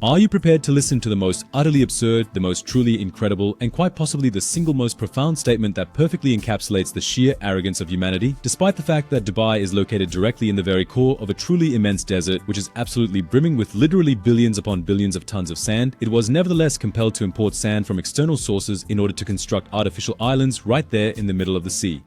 Are you prepared to listen to the most utterly absurd, the most truly incredible, and quite possibly the single most profound statement that perfectly encapsulates the sheer arrogance of humanity? Despite the fact that Dubai is located directly in the very core of a truly immense desert, which is absolutely brimming with literally billions upon billions of tons of sand, it was nevertheless compelled to import sand from external sources in order to construct artificial islands right there in the middle of the sea.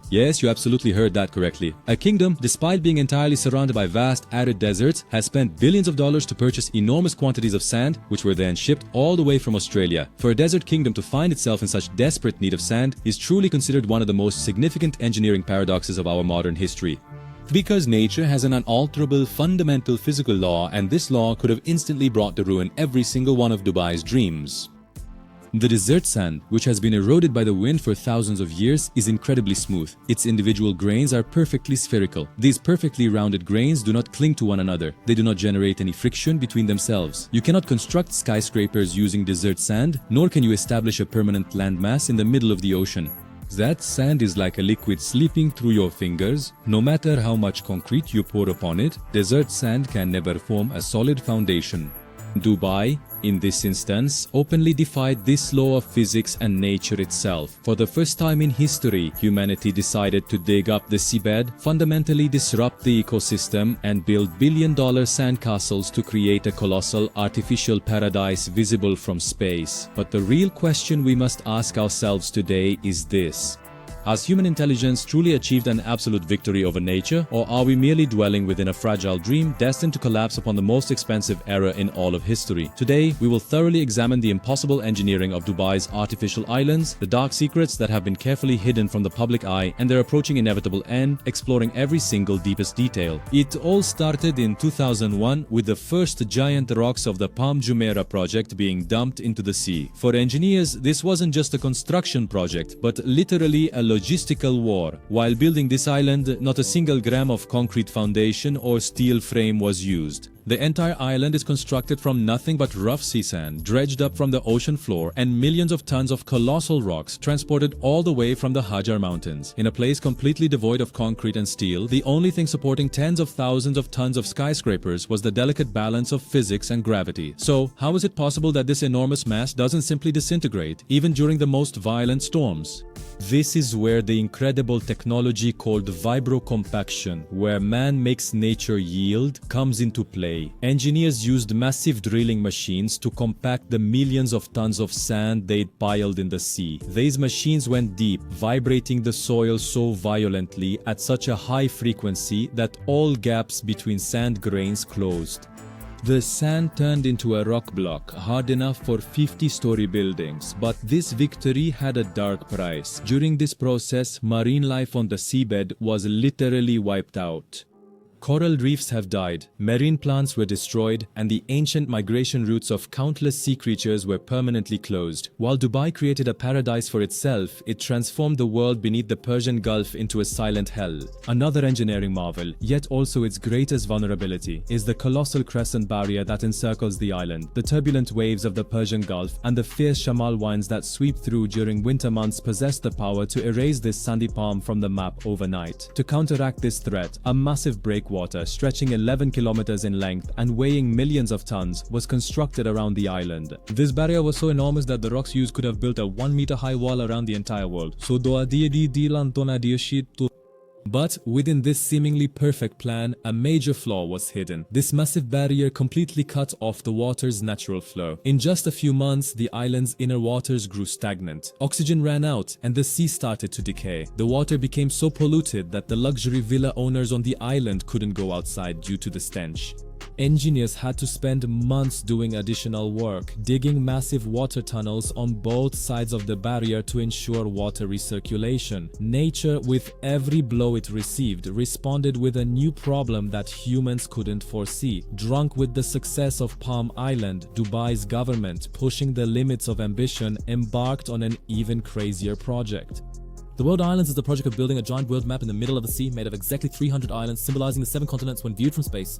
Yes, you absolutely heard that correctly. A kingdom, despite being entirely surrounded by vast, arid deserts, has spent billions of dollars to purchase enormous quantities of sand, which were then shipped all the way from Australia. For a desert kingdom to find itself in such desperate need of sand is truly considered one of the most significant engineering paradoxes of our modern history. Because nature has an unalterable, fundamental physical law, and this law could have instantly brought to ruin every single one of Dubai's dreams. The desert sand, which has been eroded by the wind for thousands of years, is incredibly smooth. Its individual grains are perfectly spherical. These perfectly rounded grains do not cling to one another. They do not generate any friction between themselves. You cannot construct skyscrapers using desert sand, nor can you establish a permanent landmass in the middle of the ocean. That sand is like a liquid slipping through your fingers. No matter how much concrete you pour upon it, desert sand can never form a solid foundation. Dubai, in this instance, openly defied this law of physics and nature itself. For the first time in history, humanity decided to dig up the seabed, fundamentally disrupt the ecosystem, and build billion-dollar sandcastles to create a colossal artificial paradise visible from space. But the real question we must ask ourselves today is this: has human intelligence truly achieved an absolute victory over nature, or are we merely dwelling within a fragile dream destined to collapse upon the most expensive era in all of history? Today, we will thoroughly examine the impossible engineering of Dubai's artificial islands, the dark secrets that have been carefully hidden from the public eye, and their approaching inevitable end, exploring every single deepest detail. It all started in 2001 with the first giant rocks of the Palm Jumeirah project being dumped into the sea. For engineers, this wasn't just a construction project, but literally a logistical war. While building this island, not a single gram of concrete foundation or steel frame was used. The entire island is constructed from nothing but rough sea sand, dredged up from the ocean floor, and millions of tons of colossal rocks transported all the way from the Hajar Mountains. In a place completely devoid of concrete and steel, the only thing supporting tens of thousands of tons of skyscrapers was the delicate balance of physics and gravity. So, how is it possible that this enormous mass doesn't simply disintegrate, even during the most violent storms? This is where the incredible technology called Vibro-Compaction, where man makes nature yield, comes into play. Engineers used massive drilling machines to compact the millions of tons of sand they'd piled in the sea. These machines went deep, vibrating the soil so violently at such a high frequency that all gaps between sand grains closed. The sand turned into a rock block, hard enough for 50-story buildings. But this victory had a dark price. During this process, marine life on the seabed was literally wiped out. Coral reefs have died, marine plants were destroyed, and the ancient migration routes of countless sea creatures were permanently closed. While Dubai created a paradise for itself, it transformed the world beneath the Persian Gulf into a silent hell. Another engineering marvel, yet also its greatest vulnerability, is the colossal crescent barrier that encircles the island. The turbulent waves of the Persian Gulf and the fierce shamal winds that sweep through during winter months possess the power to erase this sandy palm from the map overnight. To counteract this threat, a massive breakwater stretching 11 kilometers in length and weighing millions of tons was constructed around the island. This barrier was so enormous that the rocks used could have built a 1-meter high wall around the entire world. But within this seemingly perfect plan, a major flaw was hidden. This massive barrier completely cut off the water's natural flow. In just a few months, the island's inner waters grew stagnant. Oxygen ran out and the sea started to decay. The water became so polluted that the luxury villa owners on the island couldn't go outside due to the stench. Engineers had to spend months doing additional work, digging massive water tunnels on both sides of the barrier to ensure water recirculation. Nature, with every blow it received, responded with a new problem that humans couldn't foresee. Drunk with the success of Palm Island, Dubai's government, pushing the limits of ambition, embarked on an even crazier project. The World Islands is the project of building a giant world map in the middle of the sea made of exactly 300 islands symbolizing the 7 continents when viewed from space.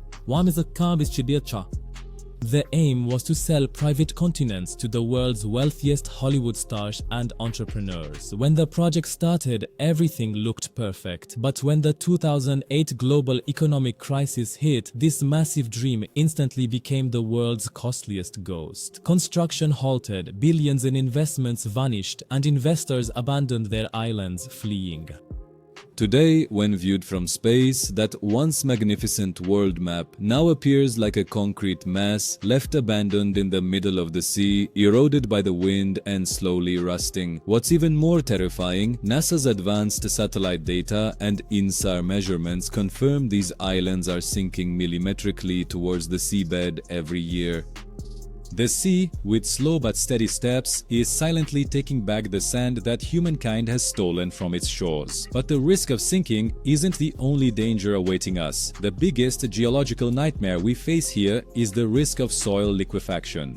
The aim was to sell private continents to the world's wealthiest Hollywood stars and entrepreneurs. When the project started, everything looked perfect. But when the 2008 global economic crisis hit, this massive dream instantly became the world's costliest ghost. Construction halted, billions in investments vanished, and investors abandoned their islands, fleeing. Today, when viewed from space, that once magnificent world map now appears like a concrete mass left abandoned in the middle of the sea, eroded by the wind and slowly rusting. What's even more terrifying, NASA's advanced satellite data and INSAR measurements confirm these islands are sinking millimetrically towards the seabed every year. The sea, with slow but steady steps, is silently taking back the sand that humankind has stolen from its shores. But the risk of sinking isn't the only danger awaiting us. The biggest geological nightmare we face here is the risk of soil liquefaction.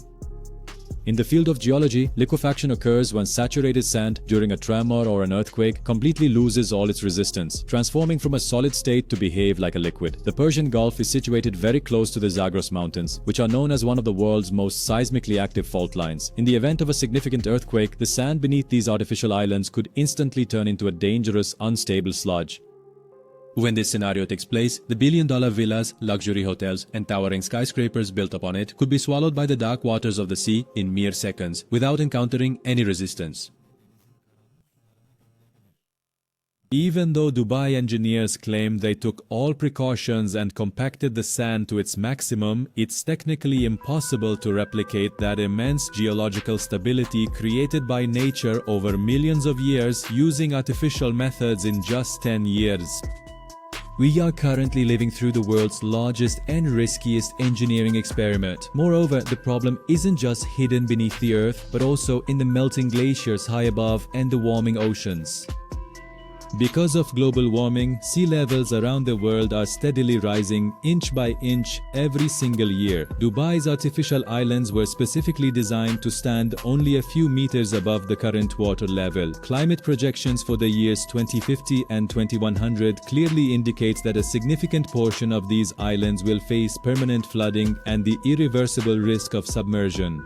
In the field of geology, liquefaction occurs when saturated sand, during a tremor or an earthquake, completely loses all its resistance, transforming from a solid state to behave like a liquid. The Persian Gulf is situated very close to the Zagros Mountains, which are known as one of the world's most seismically active fault lines. In the event of a significant earthquake, the sand beneath these artificial islands could instantly turn into a dangerous, unstable sludge. When this scenario takes place, the billion-dollar villas, luxury hotels, and towering skyscrapers built upon it could be swallowed by the dark waters of the sea in mere seconds, without encountering any resistance. Even though Dubai engineers claim they took all precautions and compacted the sand to its maximum, it's technically impossible to replicate that immense geological stability created by nature over millions of years using artificial methods in just 10 years. We are currently living through the world's largest and riskiest engineering experiment. Moreover, the problem isn't just hidden beneath the earth, but also in the melting glaciers high above and the warming oceans. Because of global warming, sea levels around the world are steadily rising inch by inch every single year. Dubai's artificial islands were specifically designed to stand only a few meters above the current water level. Climate projections for the years 2050 and 2100 clearly indicates that a significant portion of these islands will face permanent flooding and the irreversible risk of submersion.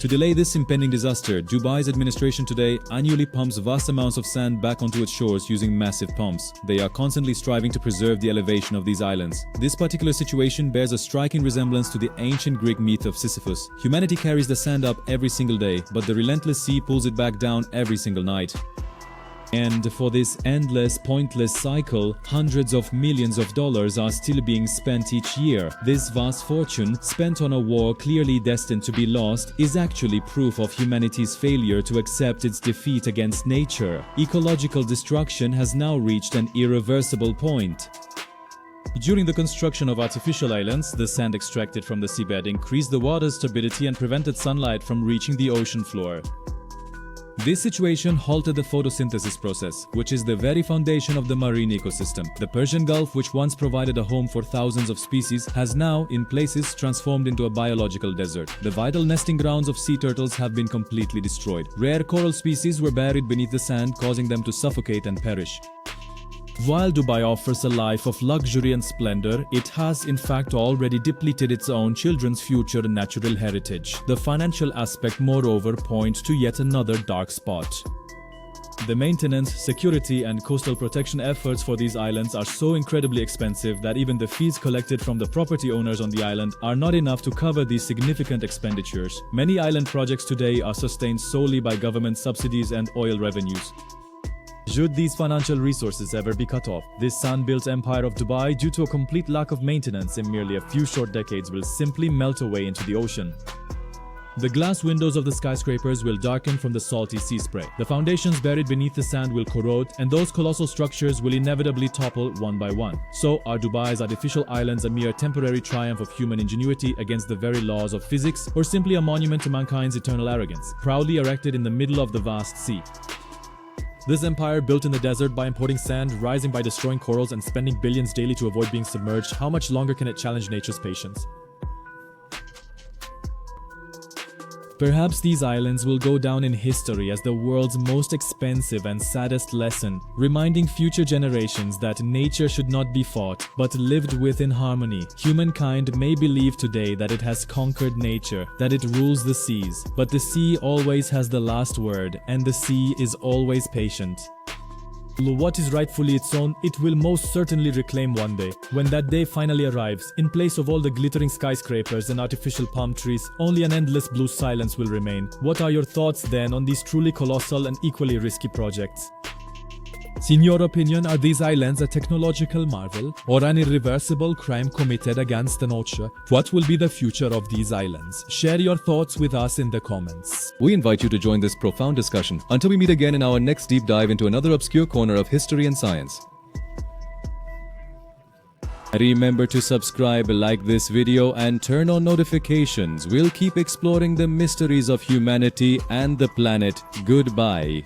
To delay this impending disaster, Dubai's administration today annually pumps vast amounts of sand back onto its shores using massive pumps. They are constantly striving to preserve the elevation of these islands. This particular situation bears a striking resemblance to the ancient Greek myth of Sisyphus. Humanity carries the sand up every single day, but the relentless sea pulls it back down every single night. And for this endless, pointless cycle, hundreds of millions of dollars are still being spent each year. This vast fortune, spent on a war clearly destined to be lost, is actually proof of humanity's failure to accept its defeat against nature. Ecological destruction has now reached an irreversible point. During the construction of artificial islands, the sand extracted from the seabed increased the water's turbidity and prevented sunlight from reaching the ocean floor. This situation halted the photosynthesis process, which is the very foundation of the marine ecosystem. The Persian Gulf, which once provided a home for thousands of species, has now, in places, transformed into a biological desert. The vital nesting grounds of sea turtles have been completely destroyed. Rare coral species were buried beneath the sand, causing them to suffocate and perish. While Dubai offers a life of luxury and splendor, it has in fact already depleted its own children's future natural heritage. The financial aspect, moreover, points to yet another dark spot. The maintenance, security, and coastal protection efforts for these islands are so incredibly expensive that even the fees collected from the property owners on the island are not enough to cover these significant expenditures. Many island projects today are sustained solely by government subsidies and oil revenues. Should these financial resources ever be cut off, this sand-built empire of Dubai, due to a complete lack of maintenance in merely a few short decades, will simply melt away into the ocean. The glass windows of the skyscrapers will darken from the salty sea spray. The foundations buried beneath the sand will corrode, and those colossal structures will inevitably topple one by one. So are Dubai's artificial islands a mere temporary triumph of human ingenuity against the very laws of physics, or simply a monument to mankind's eternal arrogance, proudly erected in the middle of the vast sea? This empire, built in the desert by importing sand, rising by destroying corals, and spending billions daily to avoid being submerged, how much longer can it challenge nature's patience? Perhaps these islands will go down in history as the world's most expensive and saddest lesson, reminding future generations that nature should not be fought, but lived with in harmony. Humankind may believe today that it has conquered nature, that it rules the seas, but the sea always has the last word, and the sea is always patient. What is rightfully its own, it will most certainly reclaim one day. When that day finally arrives, in place of all the glittering skyscrapers and artificial palm trees, only an endless blue silence will remain. What are your thoughts then on these truly colossal and equally risky projects? In your opinion, are these islands a technological marvel or an irreversible crime committed against nature? What will be the future of these islands? Share your thoughts with us in the comments. We invite you to join this profound discussion until we meet again in our next deep dive into another obscure corner of history and science. Remember to subscribe, like this video, and turn on notifications. We'll keep exploring the mysteries of humanity and the planet. Goodbye.